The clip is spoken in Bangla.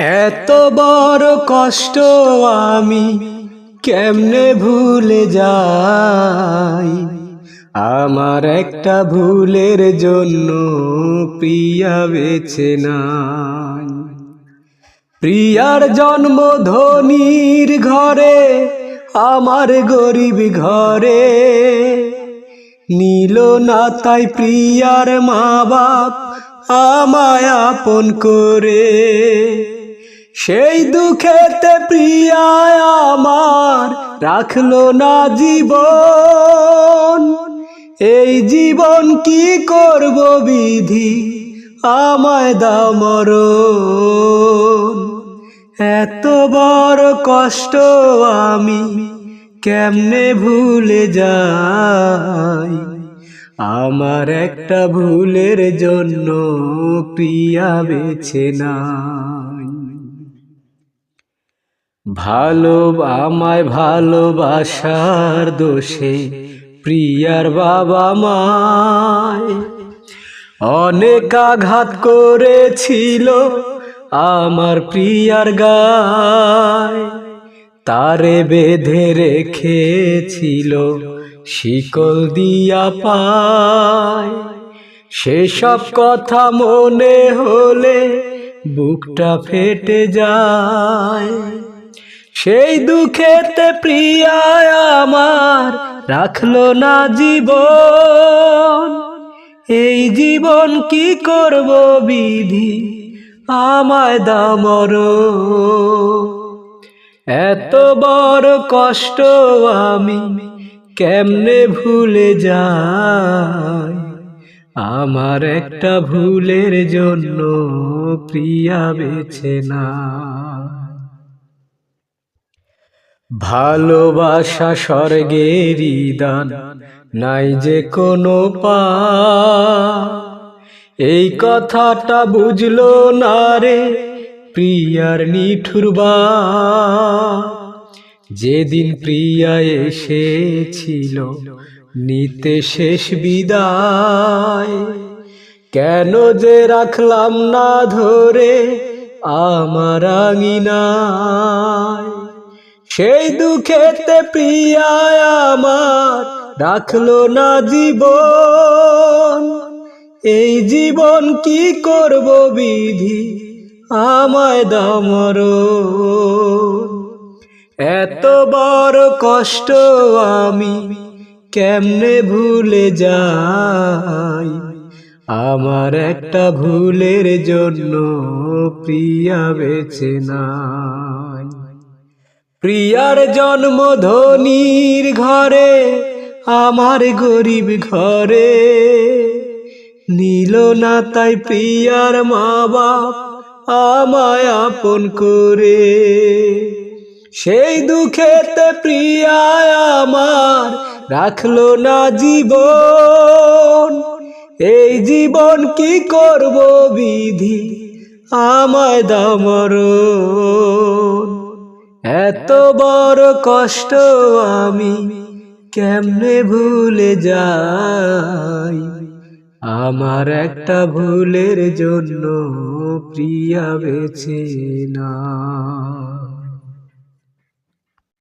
এত বড় কষ্ট আমি কেমনে ভুলে যাই। আমার একটা ভুলের জন্য প্রিয়া বেঁচে নাই। প্রিয়ার জন্ম ধনীর ঘরে, আমার গরিব ঘরে। নিল না তাই প্রিয়ার মা বাপ আমায় আপন করে। সেই দুঃখেতে প্রিয়া আমার রাখলো না জীবন। এই জীবন কি করব বিধি, আমায় দাও মরণ। এত বড় কষ্ট আমি কেমনে ভুলে যাই। আমার একটা ভুলের জন্য প্রিয়া বেঁচে নাই। আমায় ভালোবাসার দোষে প্রিয়ার বাবা মায় অনেক আঘাত করেছিল আমার প্রিয়ার গায়। তারে বেঁধে রেখেছিল শিকল দিয়া পায়। সেসব কথা মনে হলে বুকটা ফেটে যায়। সেই দুঃখেতে প্রিয়া আমার রাখলো না জীবন। এই জীবন কি করব বিধি, আমায় দাও মরণ। এত বড় কষ্ট আমি কেমনে ভুলে যাই। আমার একটা ভুলের জন্য প্রিয়া বেঁচে নাই। ভালোবাসা স্বর্গেরই দান, নাই যে কোনো পাপ। এই কথাটা বুঝলো না রে প্রিয়ার নিঠুর বাপ। যেদিন প্রিয়া এসেছিল নিতে শেষ বিদায়, কেন যে রাখলাম না ধরে আমার আঙিনায়। সেই দুঃখেতে প্রিয়া আমার রাখলো না জীবন। এই জীবন কি করব বিধি, আমায় দাও মরণ। এত বড় কষ্ট আমি কেমনে ভুলে যাই। আমার একটা ভুলের জন্য প্রিয়া বেঁচে নাই। প্রিয়ার জন্ম ধনীর ঘরে, আমার গরিব ঘরে। নিল না তাই প্রিয়ার মা বাপ আমায় আপন করে। সেই দুঃখেতে প্রিয়া আমার রাখলো না জীবন। এই জীবন কি করব বিধি, আমায় দাও মরণ। এত বড় কষ্ট আমি কেমনে ভুলে যাই। আমার একটা ভুলের জন্য প্রিয়া বেঁচে নাই।